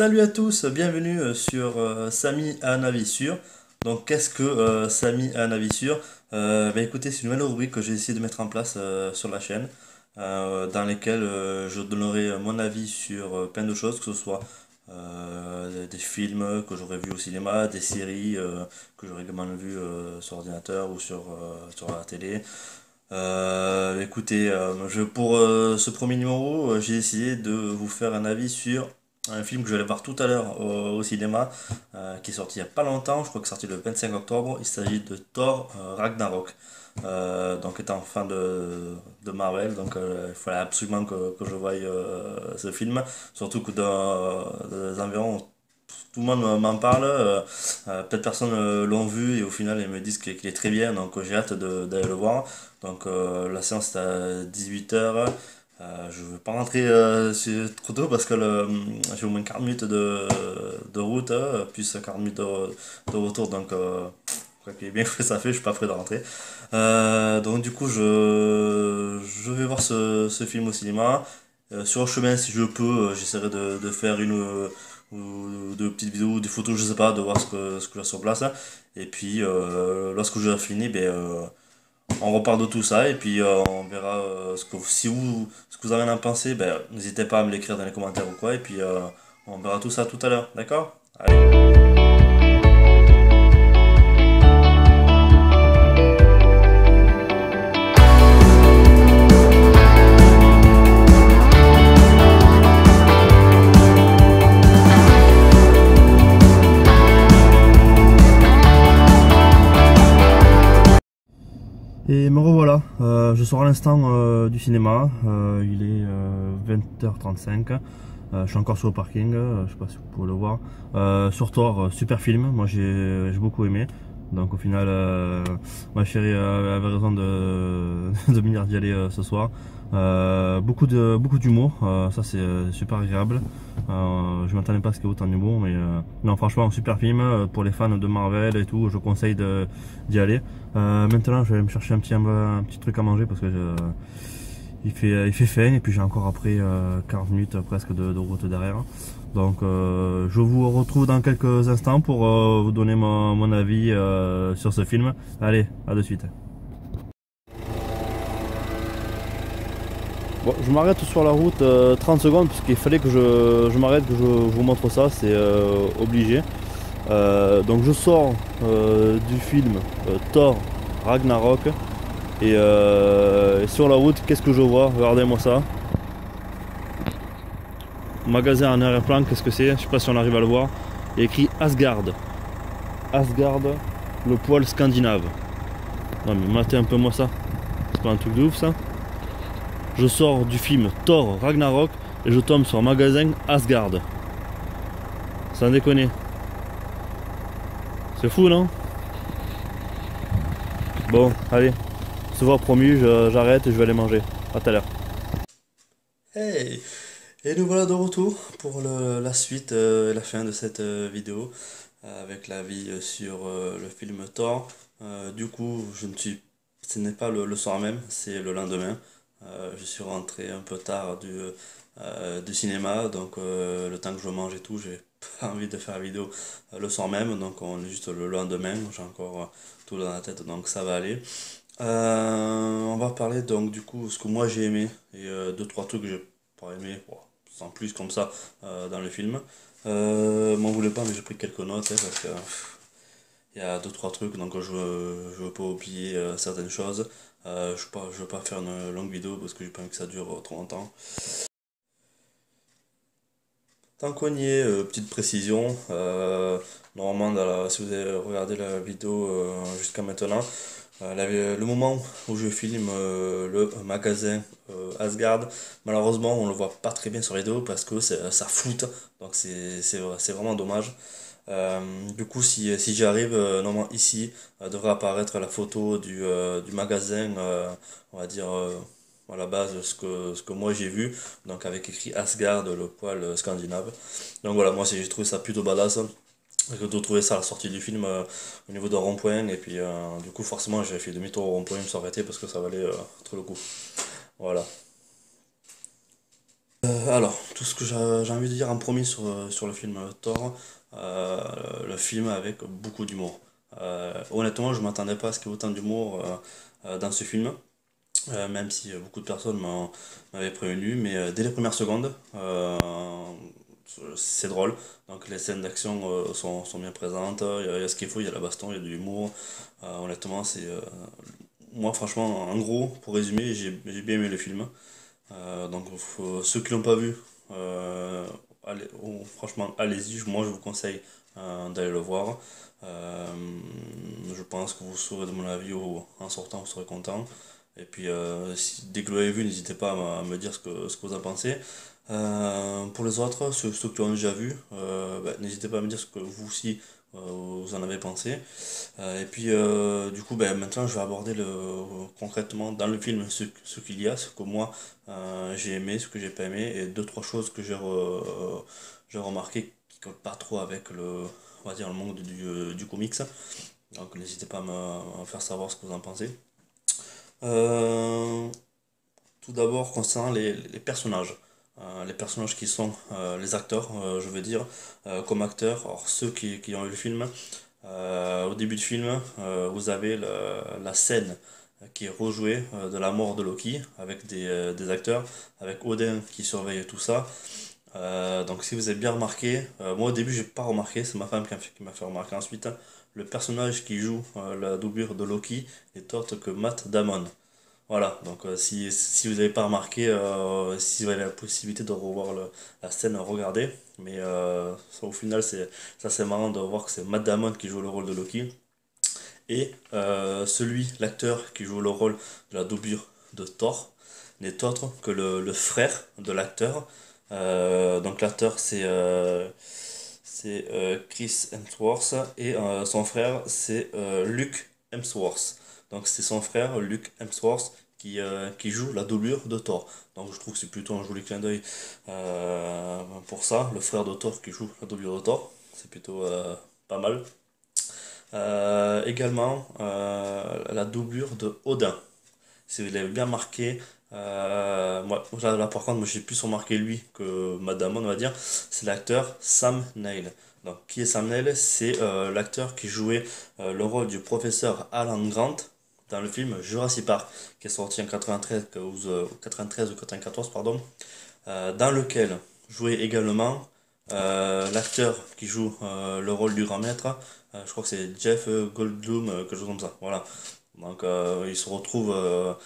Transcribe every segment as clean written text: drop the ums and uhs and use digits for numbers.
Salut à tous, bienvenue sur Samy a un avis sûr. Donc qu'est-ce que Samy a un avis sûr? Écoutez, c'est une nouvelle rubrique que j'ai essayé de mettre en place sur la chaîne, dans lesquelles je donnerai mon avis sur plein de choses, que ce soit des films que j'aurais vus au cinéma, des séries que j'aurais également vues sur ordinateur ou sur la télé. Pour ce premier numéro, j'ai essayé de vous faire un avis sur un film que je vais aller voir tout à l'heure au cinéma, qui est sorti il n'y a pas longtemps, je crois que c'est sorti le 25 octobre. Il s'agit de Thor Ragnarok. Donc étant fan de Marvel, il fallait absolument que je voie ce film, surtout que dans les environs tout le monde m'en parle, peut-être personne l'ont vu et au final ils me disent qu'il est très bien, donc j'ai hâte d'aller le voir. Donc la séance est à 18h. Je ne veux pas rentrer trop tôt parce que j'ai au moins 40 minutes de route, plus 40 minutes de retour, donc je crois qu'il est bien que ça fait, je suis pas prêt de rentrer. Donc du coup je vais voir ce film au cinéma. Sur le chemin, si je peux, j'essaierai de faire une ou deux petites vidéos, des photos, je sais pas, de voir ce que j'ai sur place. Et puis lorsque j'aurai fini, on reparle de tout ça et puis on verra ce que vous avez en pensé. N'hésitez pas à me l'écrire dans les commentaires ou quoi. Et puis on verra tout ça tout à l'heure, d'accord? Allez. Et me revoilà, je sors à l'instant du cinéma, il est 20h35, je suis encore sur le parking, je sais pas si vous pouvez le voir. Sur Thor, super film, moi j'ai beaucoup aimé, donc au final ma chérie avait raison de venir d'y aller ce soir. Beaucoup d'humour, ça c'est super agréable. Je m'attendais pas à ce qu'il y ait autant d'humour, mais non, franchement un super film pour les fans de Marvel et tout, je conseille d'y aller. Maintenant je vais me chercher un petit truc à manger parce que il fait faim et puis j'ai encore après 40 minutes presque de route derrière. Donc je vous retrouve dans quelques instants pour vous donner mon avis sur ce film. Allez, à de suite. Bon, je m'arrête sur la route 30 secondes parce qu'il fallait que je m'arrête, que je vous montre ça, c'est obligé. Donc je sors du film Thor Ragnarok et sur la route, qu'est-ce que je vois? Regardez-moi ça. Magasin en arrière-plan, qu'est-ce que c'est? Je sais pas si on arrive à le voir. Il y a écrit Asgard. Asgard, le poil scandinave. Non mais matez un peu moi ça. C'est pas un truc de ouf ça? Je sors du film Thor Ragnarok et je tombe sur un magasin Asgard. Sans déconner. C'est fou non? Bon, allez. Se voir promu, j'arrête et je vais aller manger. À tout à l'heure. Hey! Et nous voilà de retour pour la suite et la fin de cette vidéo avec l'avis sur le film Thor. Du coup, ce n'est pas le soir même, c'est le lendemain. Je suis rentré un peu tard du cinéma, donc le temps que je mange et tout, j'ai pas envie de faire la vidéo le soir même, donc on est juste le lendemain, j'ai encore tout dans la tête, donc ça va aller. On va parler donc du coup ce que moi j'ai aimé et deux trois trucs que j'ai pas aimé, bon, sans plus comme ça dans le film. M'en voulez pas mais j'ai pris quelques notes parce que il y a deux trois trucs donc je veux pas oublier certaines choses. Je veux pas faire une longue vidéo parce que j'ai pas envie que ça dure trop longtemps. Tant qu'on y est, petite précision, normalement si vous avez regardé la vidéo jusqu'à maintenant, le moment où je filme le magasin Asgard, malheureusement on le voit pas très bien sur la vidéo parce que ça floute, donc c'est vraiment dommage. Du coup si j'y arrive, normalement ici devrait apparaître la photo du magasin, on va dire à la base ce que moi j'ai vu, donc avec écrit Asgard, le poil scandinave. Donc voilà, moi j'ai trouvé ça plutôt badass de trouver ça à la sortie du film au niveau d'un rond-point et puis du coup forcément j'ai fait demi-tour au rond-point, me suis arrêté parce que ça valait trop le coup. Voilà. Alors, tout ce que j'ai envie de dire en premier sur le film Thor, le film avec beaucoup d'humour. Honnêtement, je m'attendais pas à ce qu'il y ait autant d'humour dans ce film, même si beaucoup de personnes m'avaient prévenu, mais dès les premières secondes, c'est drôle. Donc les scènes d'action sont bien présentes, il y a ce qu'il faut, il y a la baston, il y a de l'humour. Honnêtement, moi franchement, en gros, pour résumer, j'ai bien aimé le film. Donc ceux qui l'ont pas vu, franchement, allez-y. Moi, je vous conseille d'aller le voir. Euh, je pense que vous saurez de mon avis en sortant, vous serez content. Et puis, dès que vous l'avez vu, n'hésitez pas à me dire ce que vous en pensez. Pour les autres, ceux qui l'ont déjà vu, n'hésitez pas à me dire ce que vous aussi vous en avez pensé. Et puis, du coup, maintenant, je vais aborder concrètement dans le film ce qu'il y a, ce que moi j'ai aimé, ce que j'ai pas aimé, et deux, trois choses que j'ai remarqué qui collent pas trop avec on va dire, le monde du comics. Donc, n'hésitez pas à me faire savoir ce que vous en pensez. Euh, Tout d'abord, concernant les personnages. Les personnages qui sont les acteurs, je veux dire, comme acteurs, alors ceux qui ont eu le film. Au début du film, vous avez la scène qui est rejouée de la mort de Loki avec des acteurs, avec Odin qui surveille tout ça. Donc si vous avez bien remarqué, moi au début j'ai pas remarqué, c'est ma femme qui m'a fait remarquer ensuite, le personnage qui joue la doublure de Loki n'est autre que Matt Damon. Voilà, donc si vous n'avez pas remarqué, si vous avez la possibilité de revoir la scène, regardez. Mais au final, c'est marrant de voir que c'est Matt Damon qui joue le rôle de Loki. Et l'acteur qui joue le rôle de la doublure de Thor, n'est autre que le frère de l'acteur. Donc l'acteur c'est Chris Hemsworth et son frère c'est Luke Hemsworth. Donc c'est son frère Luke Hemsworth qui joue la doublure de Thor. Donc je trouve que c'est plutôt un joli clin d'œil pour ça. Le frère de Thor qui joue la doublure de Thor, c'est plutôt pas mal. Également la doublure de Odin. Si vous l'avez bien marqué, là, par contre, moi j'ai plus remarqué lui que Madame, on va dire, c'est l'acteur Sam Neill. Donc, qui est Sam Neill? C'est l'acteur qui jouait le rôle du professeur Alan Grant dans le film Jurassic Park, qui est sorti en 93 ou 94, pardon, dans lequel jouait également l'acteur qui joue le rôle du grand maître. Je crois que c'est Jeff Goldblum, quelque chose comme ça. Voilà. Donc, ils se retrouvent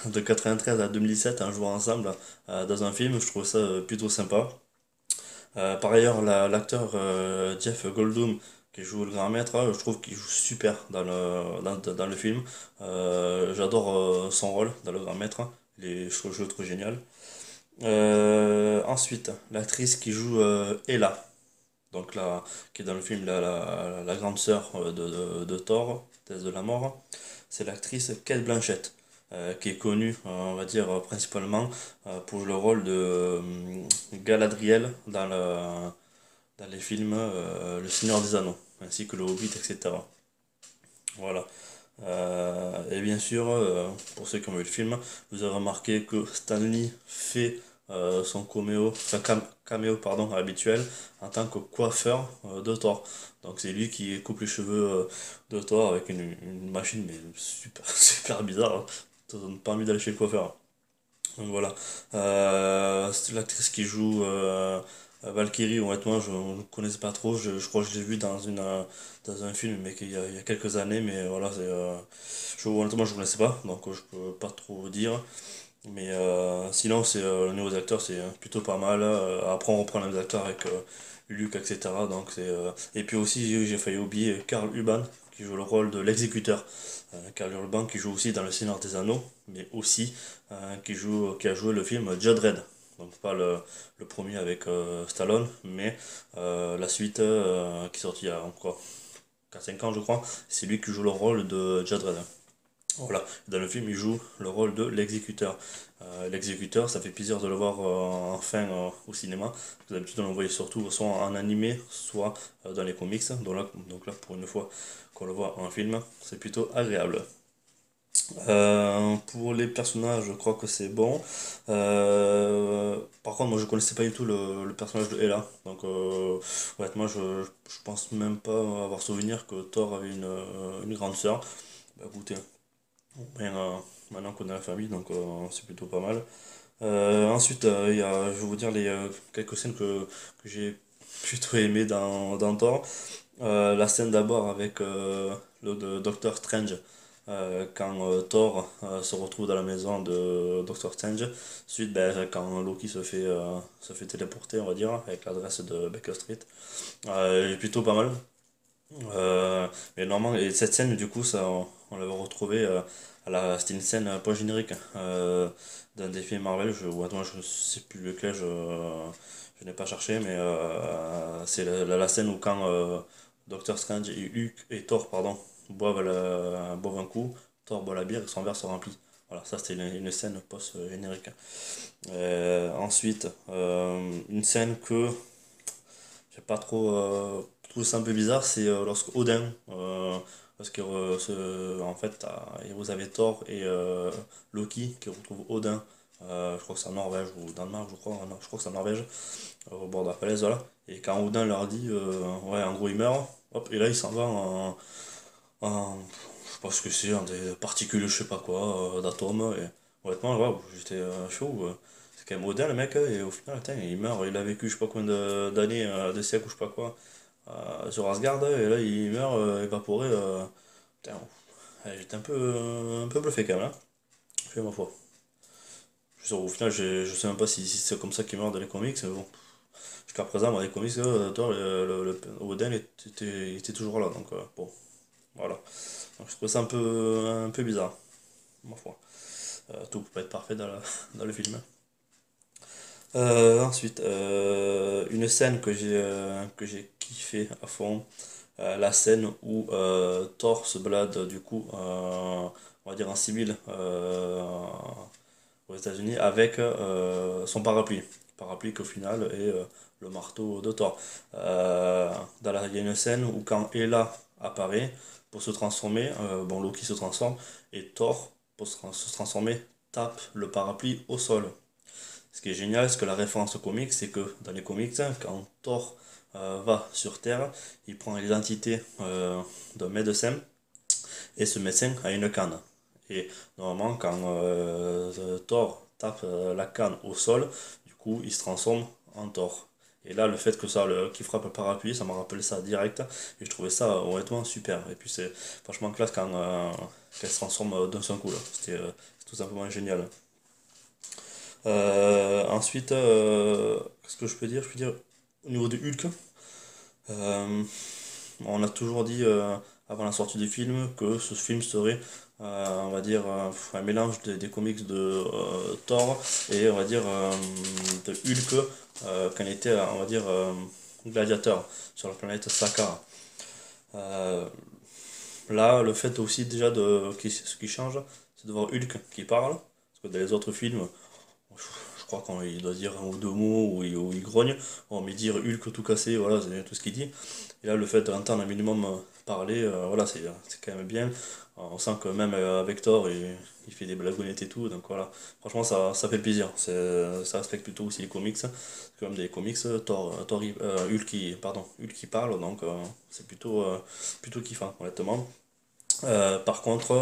de 93 à 2017 en jouant ensemble dans un film. Je trouve ça plutôt sympa. Par ailleurs, l'acteur Jeff Goldblum qui joue le grand maître, je trouve qu'il joue super dans le film. J'adore son rôle dans le grand maître. Je le trouve génial. Ensuite, l'actrice qui joue Ella, donc qui est dans le film la grande sœur de Thor, Thèse de la mort, c'est l'actrice Cate Blanchett, qui est connue, on va dire, principalement pour le rôle de Galadriel dans les films Le Seigneur des Anneaux, ainsi que Le Hobbit, etc. Voilà. Et bien sûr, pour ceux qui ont vu le film, vous avez remarqué que Stanley fait son caméo pardon, habituel en tant que coiffeur de Thor. Donc c'est lui qui coupe les cheveux de Thor avec une machine mais super, super bizarre. Hein. Ça donne pas envie d'aller chez le coiffeur. Donc voilà. C'est l'actrice qui joue Valkyrie, honnêtement, je ne connaissais pas trop. Je crois que je l'ai vu dans un film, mais il y a quelques années. Mais voilà, honnêtement, je ne connaissais pas, donc je peux pas trop vous dire. Mais sinon, le niveau des acteurs, c'est plutôt pas mal. Après, on reprend les acteurs avec Luc, etc. Donc et puis aussi, j'ai failli oublier Karl Urban, qui joue le rôle de l'exécuteur. Karl Urban, qui joue aussi dans Le Seigneur des Anneaux, mais aussi qui a joué le film Judge Dredd. Donc pas le premier avec Stallone, mais la suite qui est sortie il y a encore 4 5 ans, je crois. C'est lui qui joue le rôle de Judge Dredd. Voilà, dans le film, il joue le rôle de l'exécuteur. L'exécuteur, ça fait plaisir de le voir enfin au cinéma. D'habitude, on le voyait surtout soit en animé, soit dans les comics. Donc là, pour une fois qu'on le voit en film, c'est plutôt agréable. Pour les personnages, je crois que c'est bon. Par contre, moi je connaissais pas du tout le personnage de Hela. Donc, honnêtement, je pense même pas avoir souvenir que Thor avait une grande sœur. Bah écoutez, bien, maintenant qu'on a la famille, donc c'est plutôt pas mal. Ensuite, je vais vous dire quelques scènes que j'ai plutôt aimé dans Thor. La scène d'abord avec le Docteur Strange, quand Thor se retrouve dans la maison de Docteur Strange. Ensuite, ben, quand Loki se fait téléporter, on va dire, avec l'adresse de Baker Street. Elle est plutôt pas mal. Mais normalement, et cette scène, du coup, on l'avait retrouvée c'était une scène post-générique d'un des films Marvel. Attends, je sais plus lequel, je n'ai pas cherché, mais c'est la scène où quand Doctor Strange et Hulk et Thor, pardon, boivent un coup, Thor boit la bière et son verre se remplit. Voilà, ça c'était une scène post-générique. Ensuite, une scène que j'ai pas trop trouvé ça un peu bizarre, c'est lorsque Odin, parce que en fait, vous avez Thor et Loki qui retrouvent Odin, je crois que c'est en Norvège ou au Danemark, je crois, non, je crois que c'est en Norvège, au bord de la falaise, voilà. Et quand Odin leur dit, ouais, en gros, il meurt, hop, et là, il s'en va je sais pas ce que c'est, en des particules, je sais pas quoi, d'atomes, et honnêtement, ouais, j'étais chaud. C'est quand même Odin, le mec, et au final, putain, il meurt, il a vécu, je sais pas combien d'années, de siècles ou je sais pas quoi, sur Asgard, et là, il meurt évaporé. Putain, ouais, j'étais un peu bluffé quand même, hein. Je fais ma foi. Au final, je sais même pas si c'est comme ça qu'il meurt dans les comics, mais bon. Jusqu'à présent, dans les comics, toi, Odin il était toujours là, donc bon, voilà. Donc je trouve ça un peu bizarre, ma foi. Tout peut pas être parfait dans le film. Ensuite, une scène que j'ai kiffé à fond, la scène où Thor se balade du coup, on va dire en civil, aux États-Unis avec son parapluie. Parapluie qu'au final est le marteau de Thor. Il y a une scène où quand Hela apparaît pour se transformer, bon Loki se transforme et Thor pour se transformer tape le parapluie au sol. Ce qui est génial, c'est que la référence au comics, c'est que dans les comics, hein, quand Thor va sur Terre, il prend l'identité d'un médecin et ce médecin a une canne. Et normalement, quand Thor tape la canne au sol, du coup, il se transforme en Thor. Et là, le fait que qu'il frappe le parapluie, ça m'a rappelé ça direct. Et je trouvais ça honnêtement super. Et puis c'est franchement classe quand qu'elle se transforme d'un seul coup là. C'est tout simplement génial. Ensuite, qu'est-ce que je peux dire? Je peux dire au niveau de Hulk, euh, on a toujours dit avant la sortie du film que ce film serait, on va dire, un mélange des comics de Thor et on va dire de Hulk quand il était, on va dire, gladiateur sur la planète Sakaar. Euh, Là, le fait aussi déjà ce qui change, c'est de voir Hulk qui parle, parce que dans les autres films, je crois qu'il doit dire un ou deux mots ou il grogne, mais dire Hulk tout cassé, voilà, c'est tout ce qu'il dit. Et là, le fait d'entendre un minimum parler, voilà, c'est quand même bien. On sent que même avec Thor, il fait des blagounettes et tout, donc voilà. Franchement, ça fait plaisir. Ça respecte plutôt aussi les comics. C'est comme des comics, Hulk qui parle, donc c'est plutôt kiffant, honnêtement. Par contre,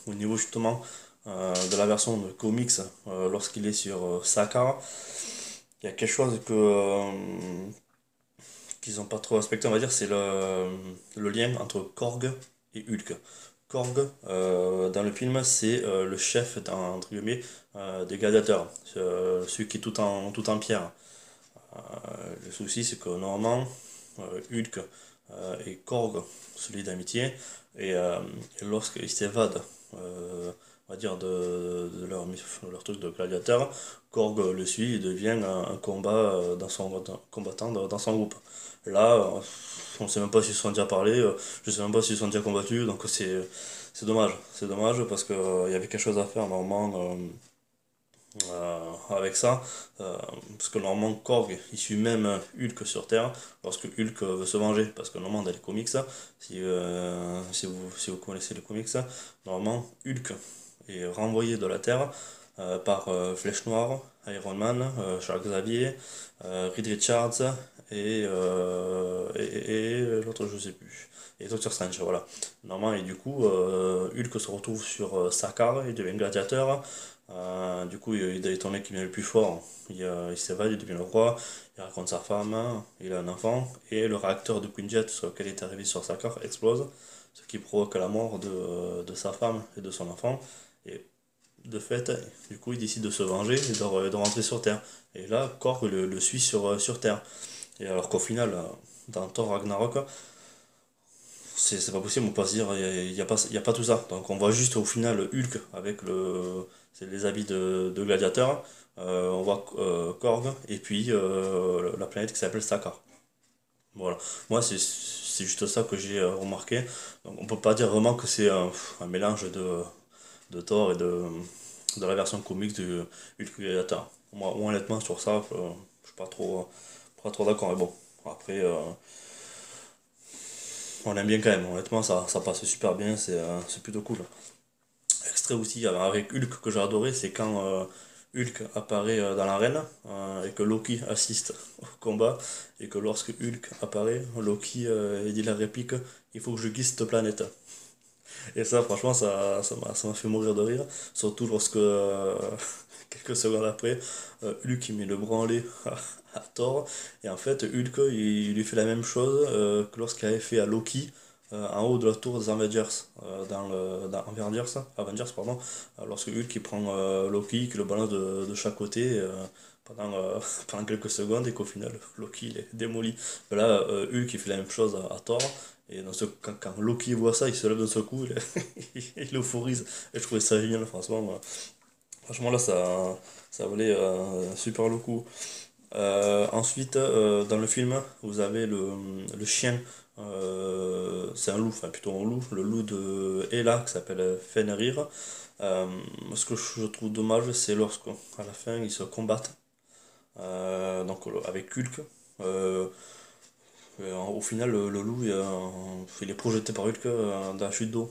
au niveau justement de la version de comics, lorsqu'il est sur Sakaar, il y a quelque chose qu'ils n'ont pas trop respecté, on va dire, c'est le lien entre Korg et Hulk. Korg, dans le film, c'est le chef, entre guillemets, des gladiateurs, celui qui est tout en pierre. Le souci, c'est que normalement, Hulk et Korg se lient d'amitié, et lorsqu'ils s'évadent, on va dire, de leur truc de gladiateur, Korg le suit et devient un combattant dans son groupe. Là, on ne sait même pas s'ils se sont déjà parlé, je ne sais même pas s'ils se sont déjà combattus, donc c'est dommage. C'est dommage parce qu'il y avait quelque chose à faire normalement avec ça, parce que normalement Korg il suit même Hulk sur Terre lorsque Hulk veut se venger, parce que normalement dans les comics, si vous connaissez les comics, normalement Hulk est renvoyé de la Terre par Flèche Noire, Iron Man, Charles Xavier, Reed Richards et l'autre je sais plus. Et Doctor Strange, voilà. Normalement, et du coup, Hulk se retrouve sur Sakaar, il devient gladiateur. Du coup, il est un mec qui devient le plus fort. Il s'évade, il devient le roi, il raconte sa femme, il a un enfant, et le réacteur de Quinjet sur lequel il est arrivé sur Sakaar explose, ce qui provoque la mort de sa femme et de son enfant. Et de fait, du coup, il décide de se venger et de rentrer sur Terre. Et là, Korg le suit sur Terre. Et alors qu'au final, dans Thor Ragnarok, c'est pas possible, on peut pas se dire, il y a pas tout ça. Donc on voit juste au final Hulk avec c'est les habits de gladiateur, on voit Korg, et puis la planète qui s'appelle Sakaar. Voilà. Moi, c'est juste ça que j'ai remarqué. Donc on peut pas dire vraiment que c'est un mélange de Thor et de la version comics du Hulk gladiateur. Moi, honnêtement, sur ça, je suis pas trop d'accord. Mais bon, après. On aime bien quand même, honnêtement, ça passe super bien, c'est plutôt cool. Extrait aussi avec Hulk que j'ai adoré, c'est quand Hulk apparaît dans l'arène et que Loki assiste au combat, et que lorsque Hulk apparaît, Loki il dit la réplique: il faut que je guide cette planète. Et ça, franchement, ça m'a fait mourir de rire, surtout lorsque, quelques secondes après, Hulk il met le branlé à Thor, et en fait, Hulk il lui fait la même chose que lorsqu'il avait fait à Loki en haut de la tour des Avengers, dans Avengers, pardon, lorsque Hulk il prend Loki, qui le balance de chaque côté pendant quelques secondes, et qu'au final, Loki il est démoli. Mais là, Hulk il fait la même chose à Thor. Et quand Loki voit ça, il se lève d'un seul coup, il euphorise. Et je trouvais ça génial, franchement. Franchement, là, ça valait super le coup. Ensuite, dans le film, vous avez le chien. C'est un loup, enfin plutôt un loup, le loup de Ella qui s'appelle Fenrir. Ce que je trouve dommage, c'est lorsqu'à la fin ils se combattent, donc avec Hulk. Euh, Au final, le loup il est projeté par Hulk dans la chute d'eau.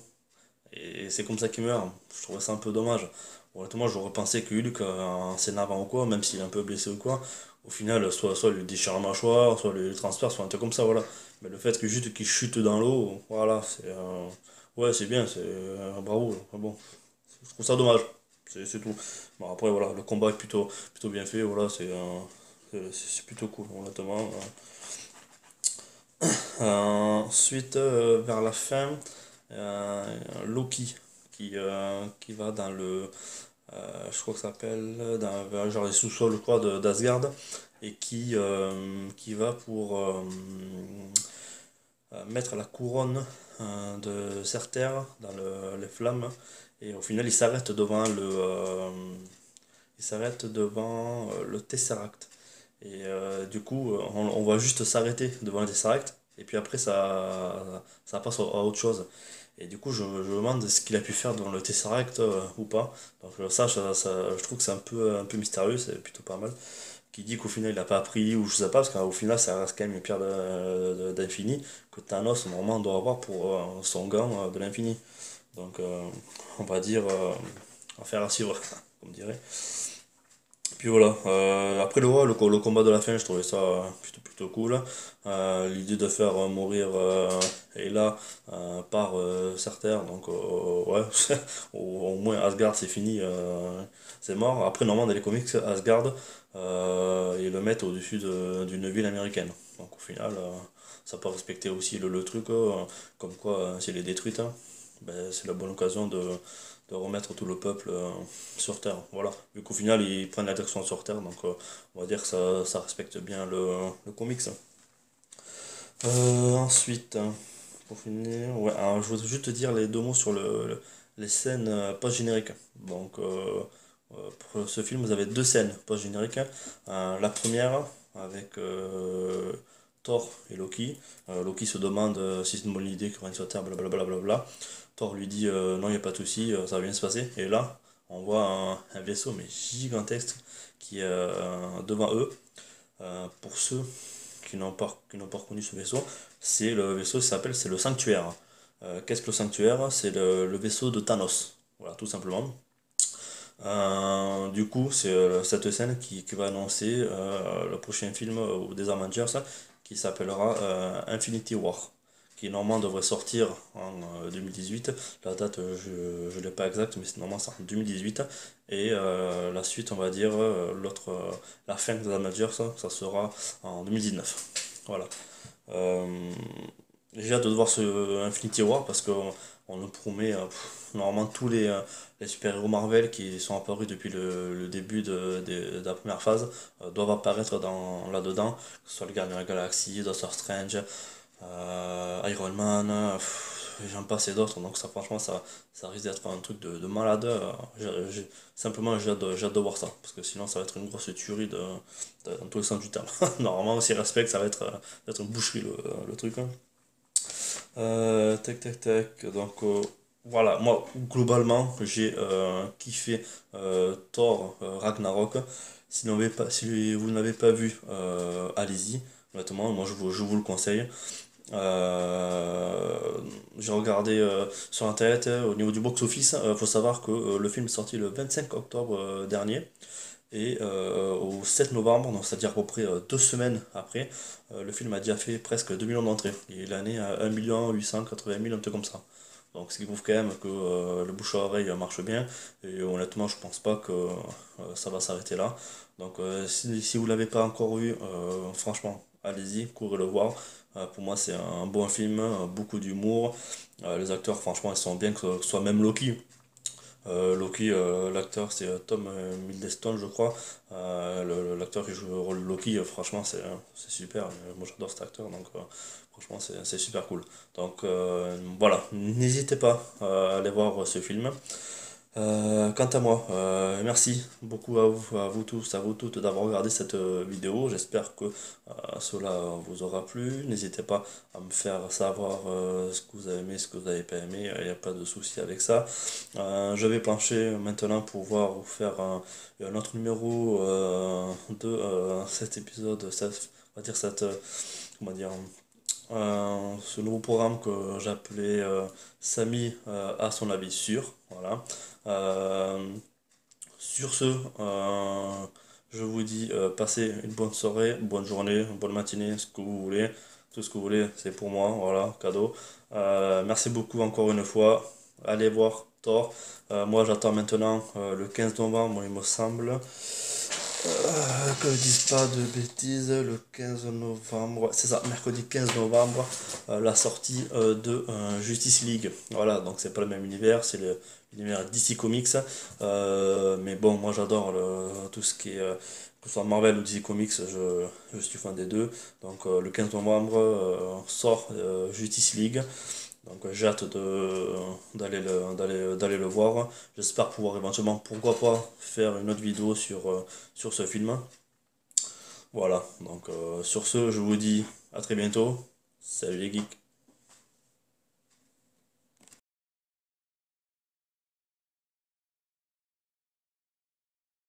Et c'est comme ça qu'il meurt. Je trouvais ça un peu dommage. Honnêtement, j'aurais pensé que Hulk, en s'énervant ou quoi, même s'il est un peu blessé ou quoi, au final, soit il lui déchire la mâchoire, soit lui transperce, soit un truc comme ça, voilà. Mais le fait que juste qu'il chute dans l'eau, voilà, ouais, c'est bien, c'est bravo. Mais bon, je trouve ça dommage. C'est tout. Bon, après, voilà, le combat est plutôt bien fait, voilà, c'est plutôt cool, honnêtement. Ensuite, vers la fin, Loki qui va dans je crois que ça s'appelle, vers genre les sous-sols, je crois, d'Asgard, et qui va pour mettre la couronne de Surter dans les flammes, et au final il s'arrête devant le Tesseract. Et du coup, on va juste s'arrêter devant le Tesseract, et puis après, ça passe à autre chose. Et du coup, je me demande ce qu'il a pu faire devant le Tesseract ou pas. Donc je trouve que c'est un peu mystérieux, c'est plutôt pas mal. Qui dit qu'au final, il n'a pas appris, ou je sais pas, parce qu'au final, ça reste quand même une pierre d'infini que Thanos, normalement, doit avoir pour son gant de l'infini. Donc, on va dire, affaire à suivre, comme on dirait. Puis voilà, après le combat de la fin, je trouvais ça plutôt cool. L'idée de faire mourir Ayla par Surter, donc ouais, au moins Asgard c'est fini, c'est mort. Après, normalement, dans les comics, Asgard, ils le mettent au-dessus d'une ville américaine. Donc au final, ça peut respecter aussi le truc, comme quoi, si elle est détruite, hein, ben, c'est la bonne occasion de remettre tout le peuple sur Terre. Voilà. Vu qu'au final, ils prennent la direction sur Terre, donc on va dire que ça respecte bien le comics. Ensuite, pour finir, ouais, alors, je voudrais juste te dire les deux mots sur les scènes post-génériques. Donc, pour ce film, vous avez deux scènes post-génériques. La première, avec Thor et Loki. Loki se demande si c'est une bonne idée qu'il revienne sur Terre, blablabla. Thor lui dit non, il n'y a pas de souci, ça va bien se passer. Et là, on voit un vaisseau mais gigantesque qui est devant eux. Pour ceux qui n'ont pas reconnu ce vaisseau, c'est le vaisseau qui s'appelle, c'est le Sanctuaire. Qu'est-ce que le Sanctuaire? C'est le vaisseau de Thanos. Voilà, tout simplement. Du coup, c'est cette scène qui va annoncer le prochain film des Avengers qui s'appellera Infinity War, qui normalement devrait sortir en 2018. La date, je ne l'ai pas exacte, mais c'est normalement c'est en 2018. Et la suite, on va dire, la fin des Avengers, ça sera en 2019. Voilà. Euh, j'ai hâte de voir ce Infinity War parce qu'on on nous promet normalement tous les super-héros Marvel qui sont apparus depuis le début de la première phase doivent apparaître là-dedans, que ce soit le Gardien de la Galaxie, Doctor Strange, Iron Man, j'en passe et d'autres, donc ça franchement ça risque d'être un truc de malade. Simplement j'ai hâte de voir ça, parce que sinon ça va être une grosse tuerie dans tous les sens du terme. Normalement si respect ça va être une boucherie le truc, hein. Tac tac tac. Donc voilà, moi globalement j'ai kiffé Thor Ragnarok. Si vous ne l'avez pas vu, allez-y. Honnêtement, moi je vous le conseille. Euh, j'ai regardé sur internet au niveau du box-office. Faut savoir que le film est sorti le 25 octobre dernier. Et au 7 novembre, donc c'est-à-dire à peu près 2 semaines après, le film a déjà fait presque 2 millions d'entrées. Il est né à 1 880 000, un truc comme ça. Donc ce qui prouve quand même que le bouche à oreille marche bien. Et honnêtement, je pense pas que ça va s'arrêter là. Donc si vous l'avez pas encore vu, franchement, allez-y, courez le voir. Pour moi, c'est un bon film, beaucoup d'humour. Les acteurs, franchement, ils sont bien, que ce soit même Loki. Loki, l'acteur c'est Tom Hiddleston, je crois. L'acteur qui joue le rôle de Loki, franchement, c'est super. Moi, j'adore cet acteur, donc franchement, c'est super cool. Donc voilà, n'hésitez pas à aller voir ce film. Quant à moi, merci beaucoup à vous tous, à vous toutes d'avoir regardé cette vidéo. J'espère que cela vous aura plu. N'hésitez pas à me faire savoir ce que vous avez aimé, ce que vous n'avez pas aimé. Il n'y a pas de souci avec ça. Je vais plancher maintenant pour pouvoir vous faire un autre numéro de cet épisode, on va dire comment dire, ce nouveau programme que j'appelais Samy a son avis sûr. Voilà. Euh, sur ce, je vous dis passez une bonne soirée, une bonne journée, une bonne matinée, ce que vous voulez. Tout ce que vous voulez, c'est pour moi. Voilà, cadeau. Merci beaucoup encore une fois. Allez voir Thor. Moi, j'attends maintenant le 15 novembre, il me semble. Que je dise pas de bêtises, le 15 novembre, ouais, c'est ça, mercredi 15 novembre, la sortie de Justice League. Voilà, donc c'est pas le même univers, c'est l'univers DC Comics. Mais bon, moi j'adore tout ce qui est, que ce soit Marvel ou DC Comics, je suis fan des deux. Donc le 15 novembre sort Justice League. Donc j'ai hâte d'aller le voir. J'espère pouvoir éventuellement, pourquoi pas, faire une autre vidéo sur ce film. Voilà, donc sur ce, je vous dis à très bientôt. Salut les geeks.